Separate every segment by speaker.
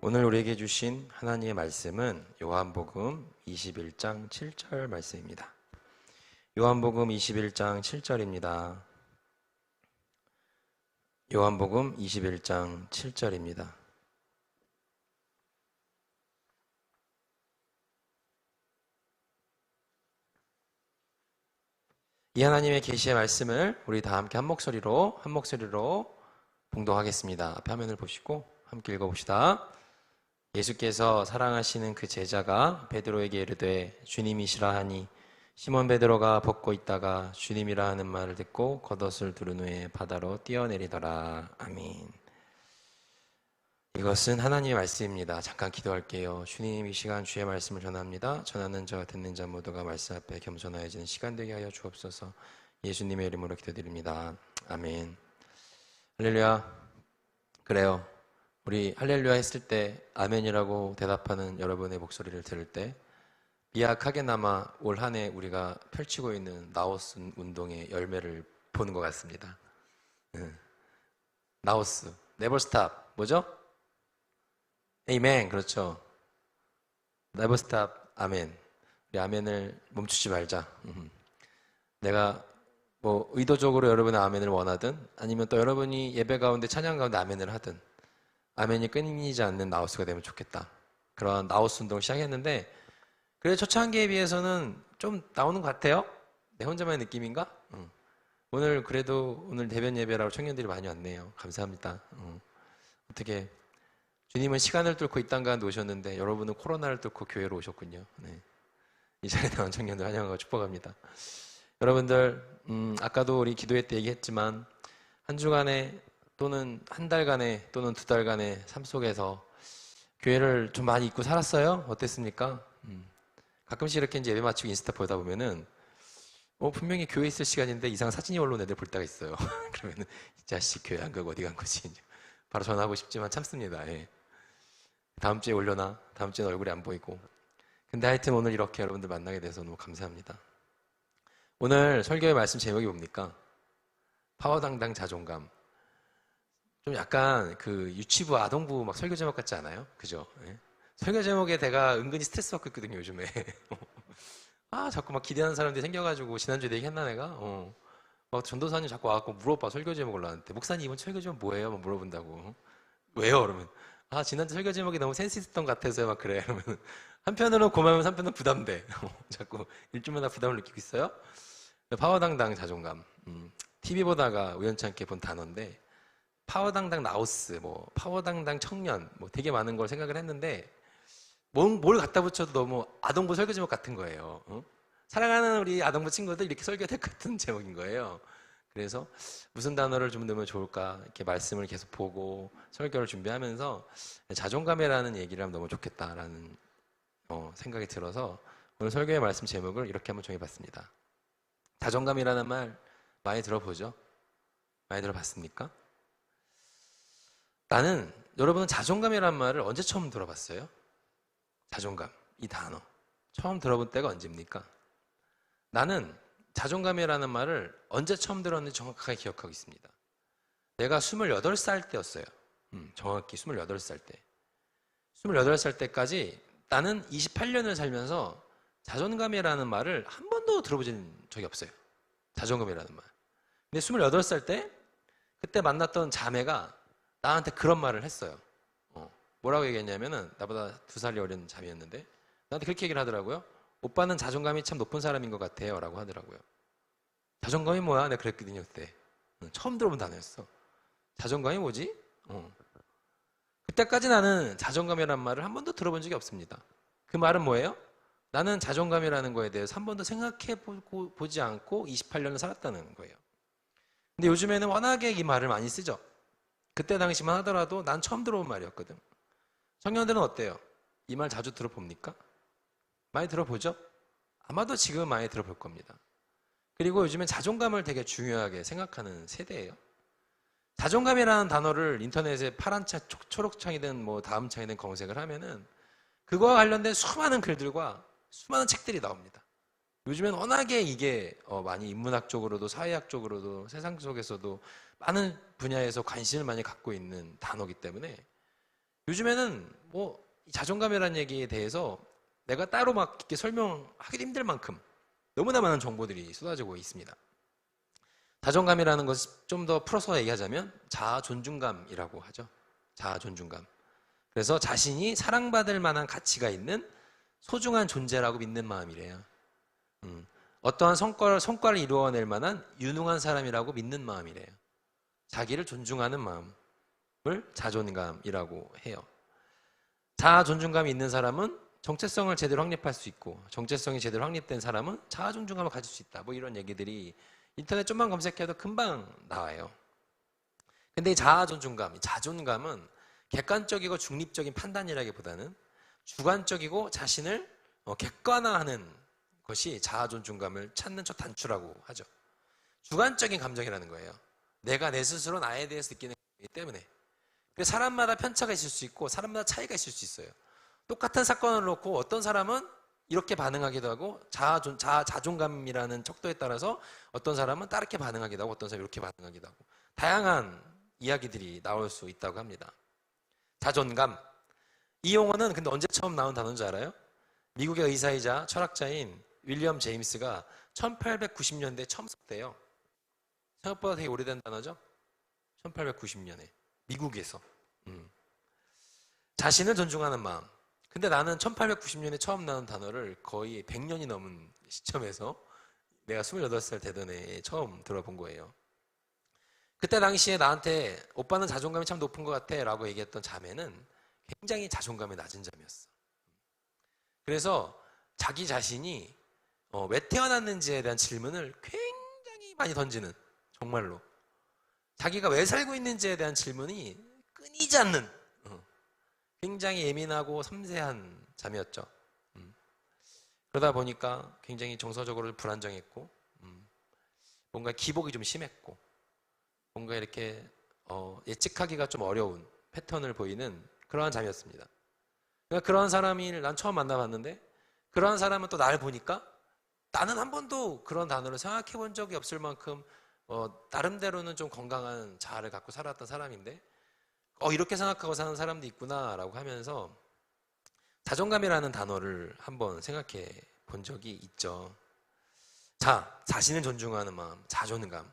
Speaker 1: 오늘 우리에게 주신 하나님의 말씀은 요한복음 21장 7절 말씀입니다. 요한복음 21장 7절입니다. 요한복음 21장 7절입니다. 이 하나님의 계시의 말씀을 우리 다 함께 한 목소리로 봉독하겠습니다. 앞에 화면을 보시고 함께 읽어봅시다. 예수께서 사랑하시는 그 제자가 베드로에게 이르되 주님이시라 하니 시몬 베드로가 벗고 있다가 주님이라 하는 말을 듣고 겉옷을 두른 후에 바다로 뛰어내리더라. 아멘. 이것은 하나님의 말씀입니다. 잠깐 기도할게요. 주님, 이 시간 주의 말씀을 전합니다. 전하는 자와 듣는 자 모두가 말씀 앞에 겸손하여지는 시간 되게 하여 주옵소서. 예수님의 이름으로 기도드립니다. 아멘. 할렐루야. 그래요. 우리 할렐루야 했을 때 아멘이라고 대답하는 여러분의 목소리를 들을 때 미약하게나마 올 한 해 우리가 펼치고 있는 나우스 운동의 열매를 보는 것 같습니다. 나우스, never stop. 뭐죠? 아멘. 그렇죠. never stop. 아멘. 우리 아멘을 멈추지 말자. 내가 뭐 의도적으로 여러분의 아멘을 원하든 아니면 또 여러분이 예배 가운데 찬양 가운데 아멘을 하든 아멘이 끊이지 않는 나우스가 되면 좋겠다. 그런 나우스 운동을 시작했는데 그래도 초창기에 비해서는 좀 나오는 것 같아요. 내 혼자만의 느낌인가? 오늘 그래도 오늘 대변 예배라고 청년들이 많이 왔네요. 감사합니다. 어떻게 주님은 시간을 뚫고 이 땅 가운데 오셨는데 여러분은 코로나를 뚫고 교회로 오셨군요. 네. 이 자리에 나온 청년들 환영하고 축복합니다. 여러분들 아까도 우리 기도회 때 얘기했지만 한 주간에 또는 한 달간에 또는 두 달간의 삶 속에서 교회를 좀 많이 잊고 살았어요? 어땠습니까? 가끔씩 이렇게 이제 예배 마치고 인스타 보다 보면은 분명히 교회 있을 시간인데 이상한 사진이 올라온 애들 볼 때가 있어요. 그러면은 이 자식 교회 안 가고 어디 간 거지? 바로 전화하고 싶지만 참습니다. 예. 다음 주에 올려놔. 다음 주에는 얼굴이 안 보이고. 근데 하여튼 오늘 이렇게 여러분들 만나게 돼서 너무 감사합니다. 오늘 설교의 말씀 제목이 뭡니까? 파워당당 자존감. 좀 약간 그 유치부 아동부 막 설교 제목 같지 않아요? 그죠? 예? 설교 제목에 내가 은근히 스트레스 받고 있거든요, 요즘에. 자꾸 막 기대하는 사람들이 생겨가지고, 지난주에 얘기했나, 내가? 막 전도사님 자꾸 와갖고 물어봐, 설교 제목을 나한테. 목사님, 이번 설교 제목 뭐예요? 막 물어본다고. 왜요? 그러면. 지난주 설교 제목이 너무 센스 있었던 것 같아서요, 막 그래. 그러면. 한편으로는 고마우면서 한편으로는 부담돼. 자꾸 일주마다 부담을 느끼고 있어요? 파워당당 자존감. TV 보다가 우연찮게 본 단어인데, 파워당당 나우스, 뭐 파워당당 청년, 뭐 되게 많은 걸 생각을 했는데 뭘 갖다 붙여도 너무 아동부 설교 제목 같은 거예요. 사랑하는 우리 아동부 친구들 이렇게 설교될 것 같은 제목인 거예요. 그래서 무슨 단어를 좀 넣으면 좋을까 이렇게 말씀을 계속 보고 설교를 준비하면서 자존감이라는 얘기를 하면 너무 좋겠다라는 생각이 들어서 오늘 설교의 말씀 제목을 이렇게 한번 정해봤습니다. 자존감이라는 말 많이 들어보죠? 많이 들어봤습니까? 여러분은 자존감이라는 말을 언제 처음 들어봤어요? 자존감, 이 단어. 처음 들어본 때가 언제입니까? 나는 자존감이라는 말을 언제 처음 들었는지 정확하게 기억하고 있습니다. 내가 28살 때였어요. 정확히 28살 때. 28살 때까지 나는 28년을 살면서 자존감이라는 말을 한 번도 들어보진 적이 없어요. 자존감이라는 말. 근데 28살 때 그때 만났던 자매가 나한테 그런 말을 했어요. 뭐라고 얘기했냐면은 나보다 2살이 어린 자매였는데 나한테 그렇게 얘기를 하더라고요. 오빠는 자존감이 참 높은 사람인 것 같아요 라고 하더라고요. 자존감이 뭐야? 내가 그랬거든요 그때. 처음 들어본 단어였어. 자존감이 뭐지? 그때까지 나는 자존감이라는 말을 한 번도 들어본 적이 없습니다. 그 말은 뭐예요? 나는 자존감이라는 거에 대해서 한 번도 생각해보지 않고 28년을 살았다는 거예요. 근데 요즘에는 워낙에 이 말을 많이 쓰죠. 그때 당시만 하더라도 난 처음 들어본 말이었거든. 청년들은 어때요? 이 말 자주 들어봅니까? 많이 들어보죠? 아마도 지금은 많이 들어볼 겁니다. 그리고 요즘엔 자존감을 되게 중요하게 생각하는 세대예요. 자존감이라는 단어를 인터넷에 파란 창, 초록 창이든 뭐 다음 창이든 검색을 하면은 그거와 관련된 수많은 글들과 수많은 책들이 나옵니다. 요즘엔 워낙에 이게 많이 인문학적으로도 사회학적으로도 세상 속에서도 많은 분야에서 관심을 많이 갖고 있는 단어이기 때문에 요즘에는 뭐 자존감이라는 얘기에 대해서 내가 따로 막 이렇게 설명하기도 힘들 만큼 너무나 많은 정보들이 쏟아지고 있습니다. 자존감이라는 것을 좀 더 풀어서 얘기하자면 자아 존중감이라고 하죠. 자아 존중감. 그래서 자신이 사랑받을 만한 가치가 있는 소중한 존재라고 믿는 마음이래요. 어떠한 성과를 이루어낼 만한 유능한 사람이라고 믿는 마음이래요. 자기를 존중하는 마음을 자존감이라고 해요. 자아 존중감이 있는 사람은 정체성을 제대로 확립할 수 있고, 정체성이 제대로 확립된 사람은 자아 존중감을 가질 수 있다. 뭐 이런 얘기들이 인터넷 좀만 검색해도 금방 나와요. 근데 이 자아 존중감, 이 자존감은 객관적이고 중립적인 판단이라기보다는 주관적이고 자신을 객관화하는 것이 자아 존중감을 찾는 첫 단추라고 하죠. 주관적인 감정이라는 거예요. 내가 내 스스로 나에 대해서 느끼는 거기 때문에. 사람마다 편차가 있을 수 있고 사람마다 차이가 있을 수 있어요. 똑같은 사건을 놓고 어떤 사람은 이렇게 반응하기도 하고 자존감이라는 척도에 따라서 어떤 사람은 다르게 반응하기도 하고 어떤 사람은 이렇게 반응하기도 하고 다양한 이야기들이 나올 수 있다고 합니다. 자존감. 이 용어는 근데 언제 처음 나온 단어인 줄 알아요? 미국의 의사이자 철학자인 윌리엄 제임스가 1890년대에 처음 썼대요. 생각보다 되게 오래된 단어죠? 1890년에 미국에서. 자신을 존중하는 마음. 근데 나는 1890년에 처음 나온 단어를 거의 100년이 넘은 시점에서 내가 28살 되던 해에 처음 들어본 거예요. 그때 당시에 나한테 오빠는 자존감이 참 높은 것 같아 라고 얘기했던 자매는 굉장히 자존감이 낮은 자매였어. 그래서 자기 자신이 왜 태어났는지에 대한 질문을 굉장히 많이 던지는, 정말로 자기가 왜 살고 있는지에 대한 질문이 끊이지 않는 굉장히 예민하고 섬세한 자매였죠. 그러다 보니까 굉장히 정서적으로 불안정했고 뭔가 기복이 좀 심했고 뭔가 이렇게 예측하기가 좀 어려운 패턴을 보이는 그러한 자매였습니다. 그러니까 그런 사람을 난 처음 만나봤는데 그러한 사람은 또 나를 보니까 나는 한 번도 그런 단어를 생각해 본 적이 없을 만큼 나름대로는 좀 건강한 자아를 갖고 살았던 사람인데 이렇게 생각하고 사는 사람도 있구나 라고 하면서 자존감이라는 단어를 한번 생각해 본 적이 있죠. 자신을 존중하는 마음, 자존감.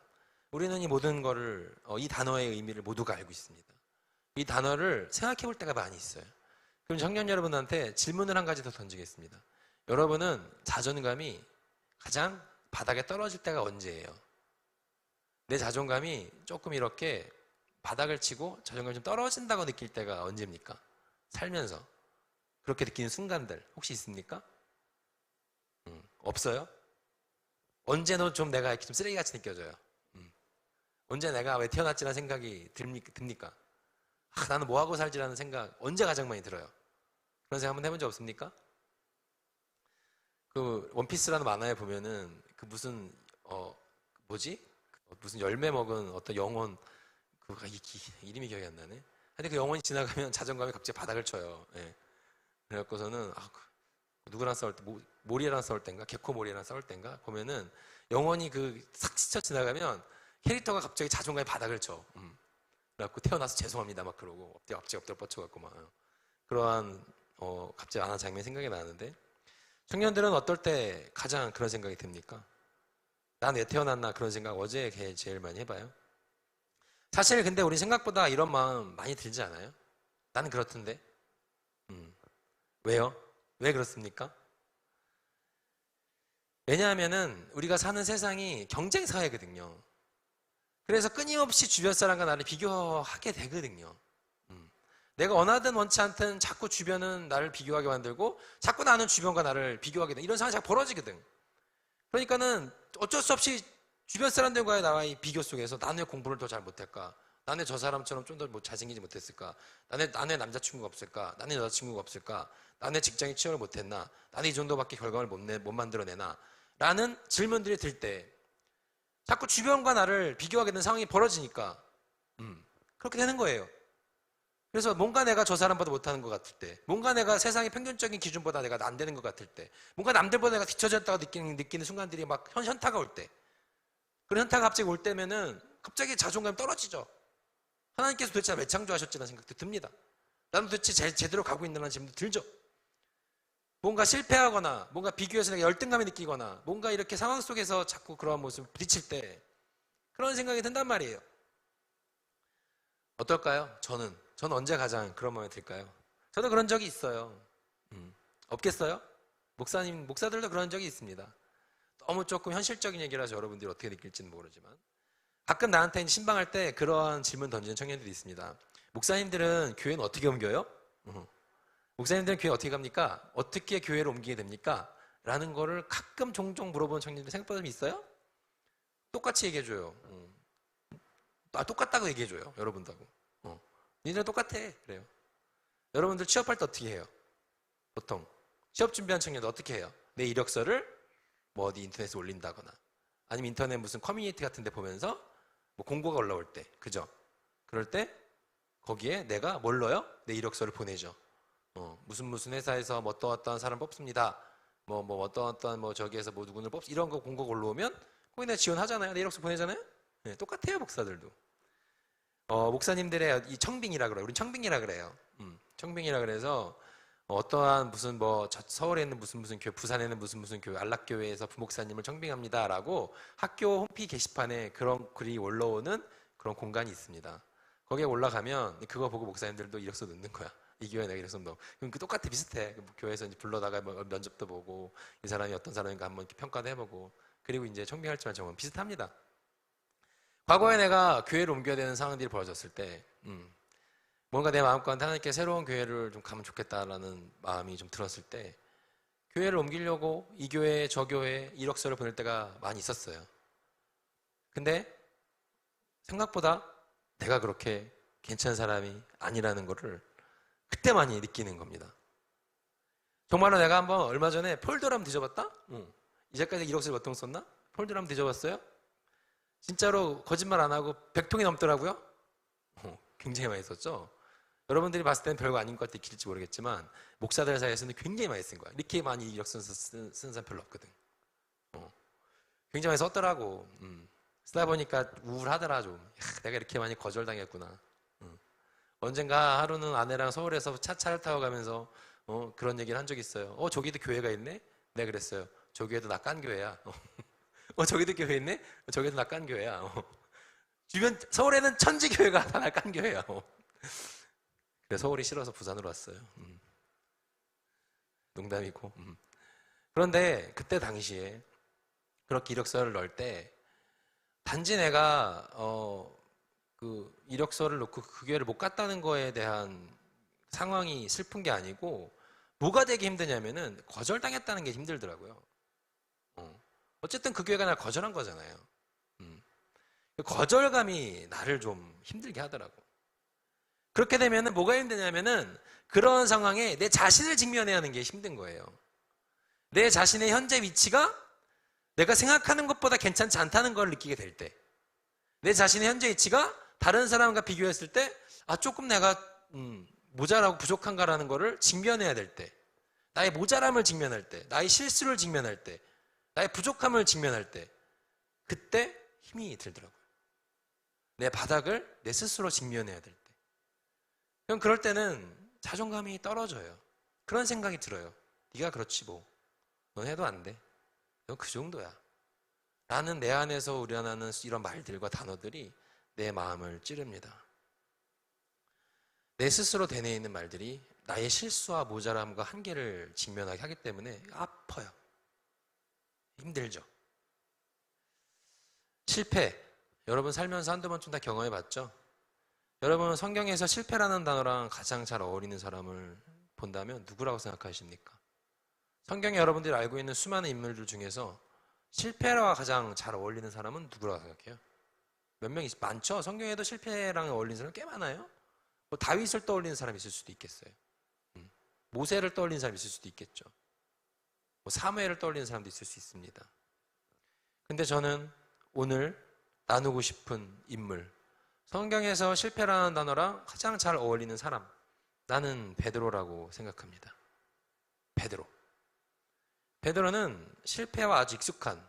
Speaker 1: 우리는 이 모든 거를 이 단어의 의미를 모두가 알고 있습니다. 이 단어를 생각해 볼 때가 많이 있어요. 그럼 청년 여러분한테 질문을 한 가지 더 던지겠습니다. 여러분은 자존감이 가장 바닥에 떨어질 때가 언제예요? 내 자존감이 조금 이렇게 바닥을 치고 자존감이 좀 떨어진다고 느낄 때가 언제입니까? 살면서 그렇게 느끼는 순간들 혹시 있습니까? 없어요? 언제는 좀 내가 이렇게 좀 쓰레기같이 느껴져요. 언제 내가 왜 태어났지라는 생각이 듭니까? 나는 뭐하고 살지라는 생각 언제 가장 많이 들어요? 그런 생각 한번 해본 적 없습니까? 그 원피스라는 만화에 보면은 그 무슨 무슨 열매 먹은 어떤 영혼 이름이 기억이 안 나네. 근데 그 영혼이 지나가면 자존감이 갑자기 바닥을 쳐요. 예. 그래갖고서는 누구랑 싸울 때 모리랑 싸울 때인가 개코 모리랑 싸울 때인가 보면은 영혼이 싹 스쳐 지나가면 캐릭터가 갑자기 자존감이 바닥을 쳐. 그래갖고 태어나서 죄송합니다 막 그러고 갑자기 엎드려 뻗쳐갖고 막 그러한 갑자기 하나 장면이 생각이 나는데 청년들은 어떨 때 가장 그런 생각이 듭니까? 난 왜 태어났나 그런 생각 어제 제일 많이 해봐요. 사실 근데 우리 생각보다 이런 마음 많이 들지 않아요? 나는 그렇던데. 왜요? 왜 그렇습니까? 왜냐하면은 우리가 사는 세상이 경쟁 사회거든요. 그래서 끊임없이 주변 사람과 나를 비교하게 되거든요. 내가 원하든 원치 않든 자꾸 주변은 나를 비교하게 만들고 자꾸 나는 주변과 나를 비교하게 돼. 이런 상황이 자꾸 벌어지거든. 그러니까는 어쩔 수 없이 주변 사람들과의 나와의 비교 속에서 나는 왜 공부를 더 잘 못할까? 나는 왜 저 사람처럼 좀 더 잘생기지 못했을까? 나는 왜 남자친구가 없을까? 나는 여자친구가 없을까? 나는 왜 직장에 취업을 못했나? 나는 이 정도밖에 결과를 못 만들어내나? 라는 질문들이 들 때 자꾸 주변과 나를 비교하게 되는 상황이 벌어지니까 그렇게 되는 거예요. 그래서 뭔가 내가 저 사람보다 못하는 것 같을 때, 뭔가 내가 세상의 평균적인 기준보다 내가 안 되는 것 같을 때, 뭔가 남들보다 내가 뒤처졌다고 느끼는 순간들이 막 현타가 올 때, 그런 현타가 갑자기 올 때면은 갑자기 자존감이 떨어지죠. 하나님께서 도대체 왜 창조하셨지라는 생각도 듭니다. 나는 도대체 제대로 가고 있나라는 질문도 들죠. 뭔가 실패하거나 뭔가 비교해서 내가 열등감을 느끼거나 뭔가 이렇게 상황 속에서 자꾸 그러한 모습을 부딪힐 때 그런 생각이 든단 말이에요. 어떨까요? 저는 언제 가장 그런 마음이 들까요? 저도 그런 적이 있어요. 없겠어요? 목사들도 그런 적이 있습니다. 너무 조금 현실적인 얘기라서 여러분들이 어떻게 느낄지는 모르지만 가끔 나한테 신방할 때 그러한 질문 던지는 청년들이 있습니다. 목사님들은 교회는 어떻게 옮겨요? 목사님들은 교회 어떻게 갑니까? 어떻게 교회를 옮기게 됩니까? 라는 거를 가끔 종종 물어보는 청년들 생각보다 좀 있어요? 똑같이 얘기해줘요. 똑같다고 얘기해줘요. 여러분도 하고. 니네랑 똑같아. 그래요. 여러분들 취업할 때 어떻게 해요? 보통 취업 준비한 청년들 어떻게 해요? 내 이력서를 뭐 어디 인터넷에 올린다거나 아니면 인터넷 무슨 커뮤니티 같은 데 보면서 뭐 공고가 올라올 때, 그죠? 그럴 때 거기에 내가 뭘 넣어요? 내 이력서를 보내죠. 무슨 회사에서 뭐 어떠한 사람 뽑습니다. 뭐 어떠한 뭐 저기에서 뭐 누구를 이런 거 공고가 올라오면 거기 내가 지원하잖아요. 내 이력서 보내잖아요. 네, 똑같아요, 목사들도. 목사님들의 이 청빙이라 그래요. 우린 청빙이라 그래요. 청빙이라 그래서 어떠한 무슨 뭐 서울에 있는 무슨 교회, 부산에 있는 무슨 교회, 안락교회에서 부목사님을 청빙합니다라고 학교 홈페이지 게시판에 그런 글이 올라오는 그런 공간이 있습니다. 거기에 올라가면 그거 보고 목사님들도 이력서 넣는 거야. 이 교회 내가 이력서 넣어. 그럼 그 똑같아, 비슷해. 교회에서 이제 불러다가 면접도 보고 이 사람이 어떤 사람인가 한번 평가도 해보고 그리고 이제 청빙할 때만 정하면 비슷합니다. 과거에 내가 교회를 옮겨야 되는 상황들이 벌어졌을 때, 뭔가 내 마음가운데 하나님께 새로운 교회를 좀 가면 좋겠다라는 마음이 좀 들었을 때, 교회를 옮기려고 이 교회, 저 교회 이력서를 보낼 때가 많이 있었어요. 근데 생각보다 내가 그렇게 괜찮은 사람이 아니라는 거를 그때 많이 느끼는 겁니다. 정말로 내가 한번 얼마 전에 폴더를 한번 뒤져봤다? 이제까지 이력서를 몇 통 썼나? 폴더를 한번 뒤져봤어요? 진짜로 거짓말 안 하고 100통이 넘더라고요. 굉장히 많이 썼죠. 여러분들이 봤을 때는 별거 아닌 것 같아 길지 모르겠지만 목사들 사이에서는 굉장히 많이 쓴 거야. 이렇게 많이 이력서 쓰는 사람 별로 없거든. 굉장히 많이 썼더라고. 쓰다 보니까 우울하더라 좀. 내가 이렇게 많이 거절당했구나. 언젠가 하루는 아내랑 서울에서 차를 타고 가면서 그런 얘기를 한 적이 있어요. 저기도 교회가 있네? 내가 그랬어요. 저기에도 나 깐 교회야. 저기도 교회 있네? 저기도 나 깐 교회야. 주변 서울에는 천지 교회가 다 나 깐 교회야. 그래서 서울이 싫어서 부산으로 왔어요. 농담이고. 그런데 그때 당시에 그렇게 이력서를 넣을 때 단지 내가 그 이력서를 놓고 그 교회를 못 갔다는 거에 대한 상황이 슬픈 게 아니고 뭐가 되게 힘드냐면은 거절당했다는 게 힘들더라고요. 어쨌든 그 교회가 날 거절한 거잖아요. 거절감이 나를 좀 힘들게 하더라고. 그렇게 되면은 뭐가 힘드냐면은 그런 상황에 내 자신을 직면해야 하는 게 힘든 거예요. 내 자신의 현재 위치가 내가 생각하는 것보다 괜찮지 않다는 걸 느끼게 될 때, 내 자신의 현재 위치가 다른 사람과 비교했을 때 조금 내가 모자라고 부족한가라는 거를 직면해야 될 때, 나의 모자람을 직면할 때, 나의 실수를 직면할 때, 나의 부족함을 직면할 때, 그때 힘이 들더라고요. 내 바닥을 내 스스로 직면해야 될 때. 그럼 그럴 때는 자존감이 떨어져요. 그런 생각이 들어요. 네가 그렇지 뭐. 넌 해도 안 돼. 넌 그 정도야. 라는 내 안에서 우려나는 이런 말들과 단어들이 내 마음을 찌릅니다. 내 스스로 되뇌 있는 말들이 나의 실수와 모자람과 한계를 직면하게 하기 때문에 아파요. 힘들죠. 실패. 여러분 살면서 한두 번쯤 다 경험해 봤죠? 여러분 성경에서 실패라는 단어랑 가장 잘 어울리는 사람을 본다면 누구라고 생각하십니까? 성경에 여러분들이 알고 있는 수많은 인물들 중에서 실패와 가장 잘 어울리는 사람은 누구라고 생각해요? 몇 명 많죠? 성경에도 실패랑 어울리는 사람 꽤 많아요. 뭐 다윗을 떠올리는 사람이 있을 수도 있겠어요. 모세를 떠올리는 사람이 있을 수도 있겠죠. 뭐 사무엘을 떠올리는 사람도 있을 수 있습니다. 근데 저는 오늘 나누고 싶은 인물, 성경에서 실패라는 단어랑 가장 잘 어울리는 사람, 나는 베드로라고 생각합니다. 베드로는 실패와 아주 익숙한,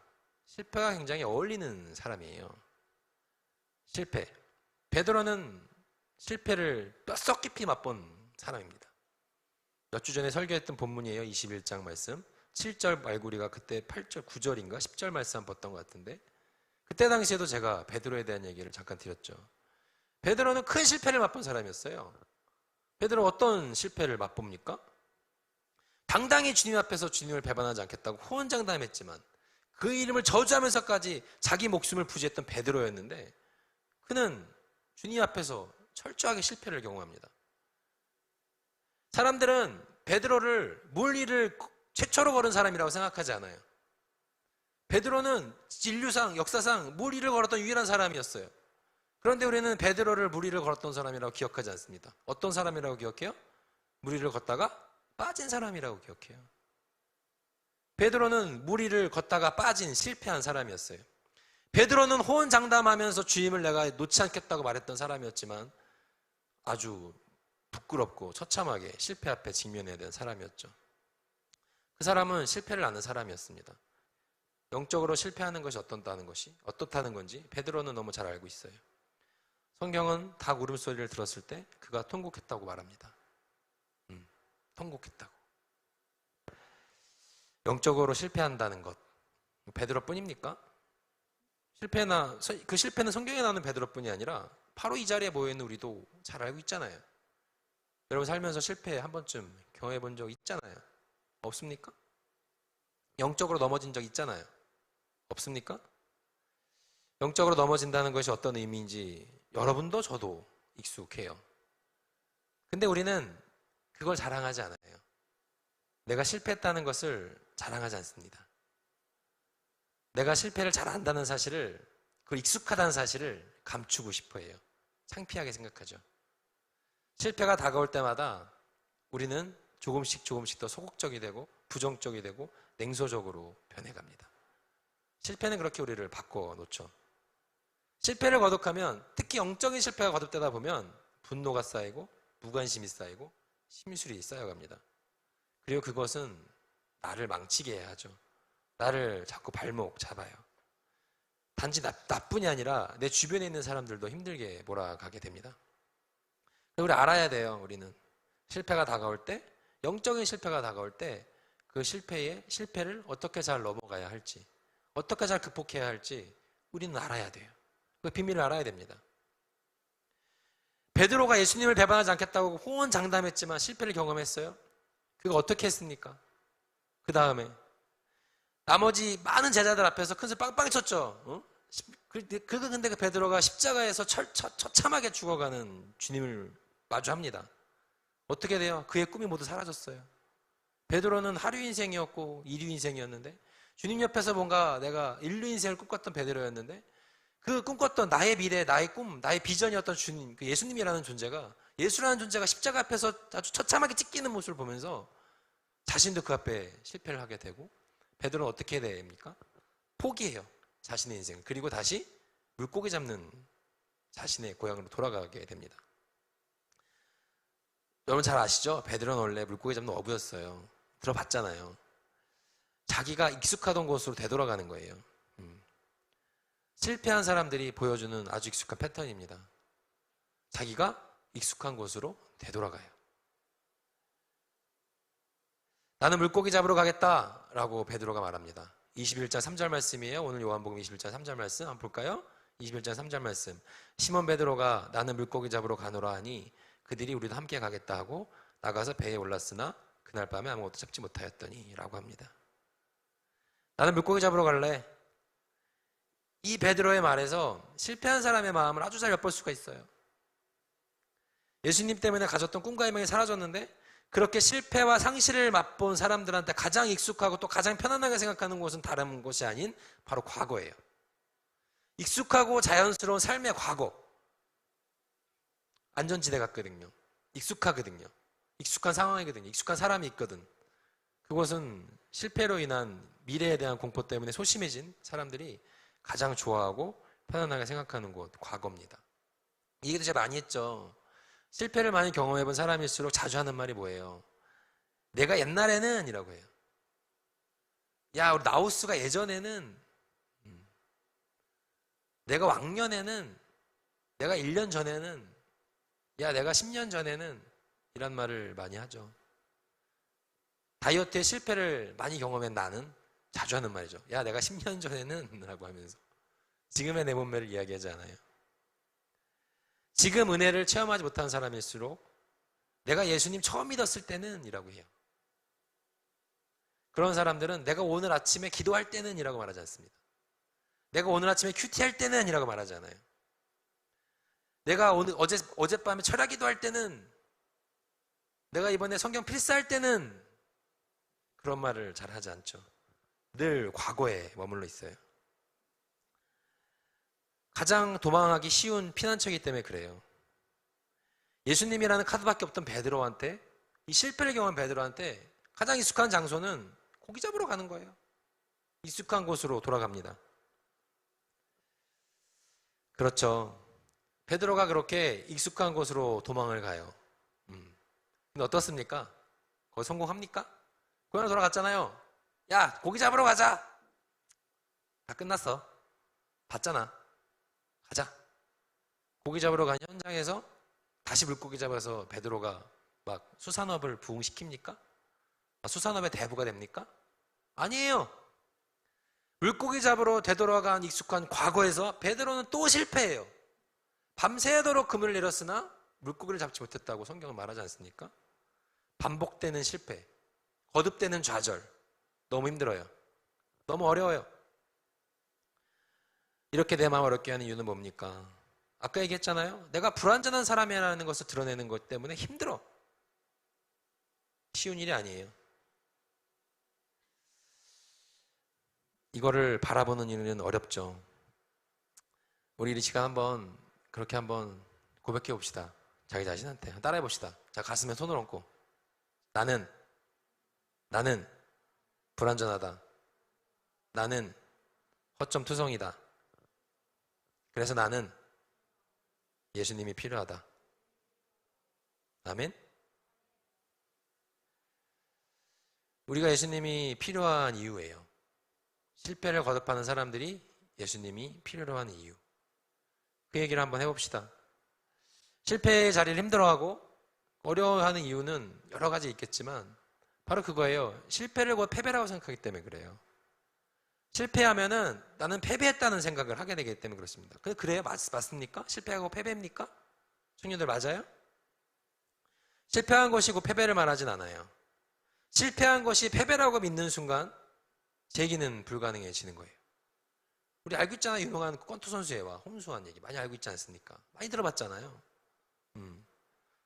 Speaker 1: 실패와 굉장히 어울리는 사람이에요. 실패. 베드로는 실패를 뼛속 깊이 맛본 사람입니다. 몇 주 전에 설교했던 본문이에요. 21장 말씀. 7절 말고 우리가 그때 8절, 9절인가 10절 말씀 한번 봤던 것 같은데, 그때 당시에도 제가 베드로에 대한 얘기를 잠깐 드렸죠. 베드로는 큰 실패를 맛본 사람이었어요. 베드로 어떤 실패를 맛봅니까? 당당히 주님 앞에서 주님을 배반하지 않겠다고 호언장담했지만 그 이름을 저주하면서까지 자기 목숨을 부지했던 베드로였는데, 그는 주님 앞에서 철저하게 실패를 경험합니다. 사람들은 베드로를 물리를 최초로 걸은 사람이라고 생각하지 않아요. 베드로는 인류상, 역사상 물리를 걸었던 유일한 사람이었어요. 그런데 우리는 베드로를 무리를 걸었던 사람이라고 기억하지 않습니다. 어떤 사람이라고 기억해요? 무리를 걷다가 빠진 사람이라고 기억해요. 베드로는 무리를 걷다가 빠진 실패한 사람이었어요. 베드로는 호언장담하면서 주임을 내가 놓지 않겠다고 말했던 사람이었지만 아주 부끄럽고 처참하게 실패 앞에 직면해야 되는 사람이었죠. 그 사람은 실패를 아는 사람이었습니다. 영적으로 실패하는 것이 어떻다는 건지 베드로는 너무 잘 알고 있어요. 성경은 닭 울음소리를 들었을 때 그가 통곡했다고 말합니다. 통곡했다고. 영적으로 실패한다는 것, 베드로뿐입니까? 그 실패는 성경에 나오는 베드로뿐이 아니라 바로 이 자리에 모여있는 우리도 잘 알고 있잖아요. 여러분 살면서 실패 한 번쯤 경험해 본 적 있잖아요. 없습니까? 영적으로 넘어진 적 있잖아요. 없습니까? 영적으로 넘어진다는 것이 어떤 의미인지 여러분도 저도 익숙해요. 근데 우리는 그걸 자랑하지 않아요. 내가 실패했다는 것을 자랑하지 않습니다. 내가 실패를 잘 안다는 사실을, 그걸 익숙하다는 사실을 감추고 싶어 해요. 창피하게 생각하죠. 실패가 다가올 때마다 우리는 조금씩 더 소극적이 되고 부정적이 되고 냉소적으로 변해갑니다. 실패는 그렇게 우리를 바꿔놓죠. 실패를 거듭하면, 특히 영적인 실패가 거듭되다 보면 분노가 쌓이고 무관심이 쌓이고 심술이 쌓여갑니다. 그리고 그것은 나를 망치게 하죠. 나를 자꾸 발목 잡아요. 단지 나뿐이 아니라 내 주변에 있는 사람들도 힘들게 몰아가게 됩니다. 우리 알아야 돼요. 우리는 실패가 다가올 때, 영적인 실패가 다가올 때 그 실패를 어떻게 잘 넘어가야 할지, 어떻게 잘 극복해야 할지 우리는 알아야 돼요. 그 비밀을 알아야 됩니다. 베드로가 예수님을 배반하지 않겠다고 호언장담했지만 실패를 경험했어요. 그거 어떻게 했습니까? 그 다음에 나머지 많은 제자들 앞에서 큰 소리 빵빵 쳤죠. 근데 그 베드로가 십자가에서 처참하게 죽어가는 주님을 마주합니다. 어떻게 돼요? 그의 꿈이 모두 사라졌어요. 베드로는 하류 인생이었고 이류 인생이었는데, 주님 옆에서 뭔가 내가 인류 인생을 꿈꿨던 베드로였는데, 그 꿈꿨던 나의 미래, 나의 꿈, 나의 비전이었던 주님, 그 예수님이라는 존재가, 예수라는 존재가 십자가 앞에서 아주 처참하게 찢기는 모습을 보면서 자신도 그 앞에 실패를 하게 되고, 베드로는 어떻게 해야 됩니까? 포기해요. 자신의 인생. 그리고 다시 물고기 잡는 자신의 고향으로 돌아가게 됩니다. 여러분 잘 아시죠? 베드로는 원래 물고기 잡는 어부였어요. 들어봤잖아요. 자기가 익숙하던 곳으로 되돌아가는 거예요. 실패한 사람들이 보여주는 아주 익숙한 패턴입니다. 자기가 익숙한 곳으로 되돌아가요. 나는 물고기 잡으러 가겠다라고 베드로가 말합니다. 21장 3절 말씀이에요. 오늘 요한복음 21장 3절 말씀 한번 볼까요? 21장 3절 말씀. 시몬 베드로가 나는 물고기 잡으러 가노라 하니 그들이 우리도 함께 가겠다 하고 나가서 배에 올랐으나 그날 밤에 아무것도 잡지 못하였더니 라고 합니다. 나는 물고기 잡으러 갈래. 이 베드로의 말에서 실패한 사람의 마음을 아주 잘 엿볼 수가 있어요. 예수님 때문에 가졌던 꿈과 희망이 사라졌는데, 그렇게 실패와 상실을 맛본 사람들한테 가장 익숙하고 또 가장 편안하게 생각하는 곳은 다른 곳이 아닌 바로 과거예요. 익숙하고 자연스러운 삶의 과거. 안전지대 같거든요. 익숙하거든요. 익숙한 상황이거든요. 익숙한 사람이 있거든. 그곳은 실패로 인한 미래에 대한 공포 때문에 소심해진 사람들이 가장 좋아하고 편안하게 생각하는 곳, 과거입니다. 이 얘기도 제가 많이 했죠. 실패를 많이 경험해본 사람일수록 자주 하는 말이 뭐예요? 내가 옛날에는 이라고 해요. 야, 우리 나우스가 예전에는, 내가 왕년에는, 내가 1년 전에는, 야, 내가 10년 전에는, 이란 말을 많이 하죠. 다이어트의 실패를 많이 경험한 나는 자주 하는 말이죠. 야, 내가 10년 전에는 라고 하면서 지금의 내 몸매를 이야기하지 않아요. 지금 은혜를 체험하지 못한 사람일수록 내가 예수님 처음 믿었을 때는 이라고 해요. 그런 사람들은 내가 오늘 아침에 기도할 때는 이라고 말하지 않습니다. 내가 오늘 아침에 큐티할 때는 이라고 말하지 않아요. 내가 어젯밤에 철야 기도할 때는, 내가 이번에 성경 필사할 때는, 그런 말을 잘 하지 않죠. 늘 과거에 머물러 있어요. 가장 도망하기 쉬운 피난처이기 때문에 그래요. 예수님이라는 카드밖에 없던 베드로한테, 이 실패를 경험한 베드로한테 가장 익숙한 장소는 고기 잡으러 가는 거예요. 익숙한 곳으로 돌아갑니다. 그렇죠. 베드로가 그렇게 익숙한 곳으로 도망을 가요. 근데 어떻습니까? 거기 성공합니까? 고향 돌아갔잖아요. 야, 고기 잡으러 가자. 다 끝났어. 봤잖아. 가자. 고기 잡으러 간 현장에서 다시 물고기 잡아서 베드로가 막 수산업을 부흥시킵니까? 수산업의 대부가 됩니까? 아니에요. 물고기 잡으러 되돌아간 익숙한 과거에서 베드로는 또 실패해요. 밤새도록 그물을 내렸으나 물고기를 잡지 못했다고 성경은 말하지 않습니까? 반복되는 실패, 거듭되는 좌절, 너무 힘들어요. 너무 어려워요. 이렇게 내 마음 어렵게 하는 이유는 뭡니까? 아까 얘기했잖아요. 내가 불완전한 사람이라는 것을 드러내는 것 때문에 힘들어. 쉬운 일이 아니에요. 이거를 바라보는 일은 어렵죠. 우리 이 시간 그렇게 한번 고백해 봅시다. 자기 자신한테 따라해 봅시다. 자, 가슴에 손을 얹고 나는 불완전하다. 나는 허점투성이다. 그래서 나는 예수님이 필요하다. 아멘? 우리가 예수님이 필요한 이유예요. 실패를 거듭하는 사람들이 예수님이 필요로 하는 이유. 그 얘기를 한번 해봅시다. 실패의 자리를 힘들어하고 어려워하는 이유는 여러 가지 있겠지만 바로 그거예요. 실패를 곧 패배라고 생각하기 때문에 그래요. 실패하면은 나는 패배했다는 생각을 하게 되기 때문에 그렇습니다. 근데 그래요? 맞습니까? 실패하고 패배입니까? 청년들 맞아요? 실패한 것이고 패배를 말하진 않아요. 실패한 것이 패배라고 믿는 순간 재기는 불가능해지는 거예요. 우리 알고 있잖아요. 유명한 권투 선수애와 홍수환 얘기 많이 알고 있지 않습니까? 많이 들어봤잖아요.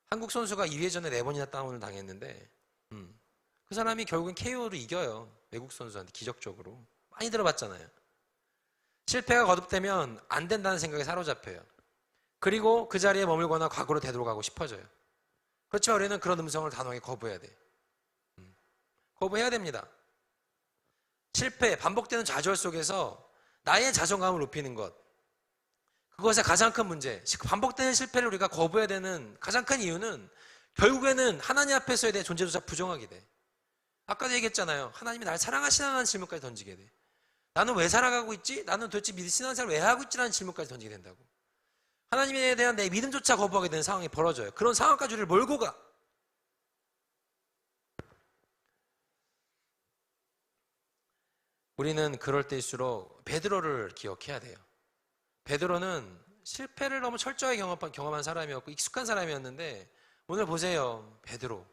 Speaker 1: 한국 선수가 2회전에 4번이나 다운을 당했는데 그 사람이 결국엔 KO로 이겨요. 외국 선수한테 기적적으로. 많이 들어봤잖아요. 실패가 거듭되면 안 된다는 생각에 사로잡혀요. 그리고 그 자리에 머물거나 과거로 되돌아가고 싶어져요. 그렇지만 우리는 그런 음성을 단호하게 거부해야 돼요. 거부해야 됩니다. 실패, 반복되는 좌절 속에서 나의 자존감을 높이는 것, 그것의 가장 큰 문제, 반복되는 실패를 우리가 거부해야 되는 가장 큰 이유는 결국에는 하나님 앞에서에 대해 존재조차 부정하게 돼. 아까도 얘기했잖아요. 하나님이 날 사랑하시나라는 질문까지 던지게 돼. 나는 왜 살아가고 있지? 나는 도대체 신앙생활을 왜 하고 있지라는 질문까지 던지게 된다고. 하나님에 대한 내 믿음조차 거부하게 되는 상황이 벌어져요. 그런 상황까지 우리를 몰고 가. 우리는 그럴 때일수록 베드로를 기억해야 돼요. 베드로는 실패를 너무 철저하게 경험한 사람이었고 익숙한 사람이었는데 오늘 보세요. 베드로.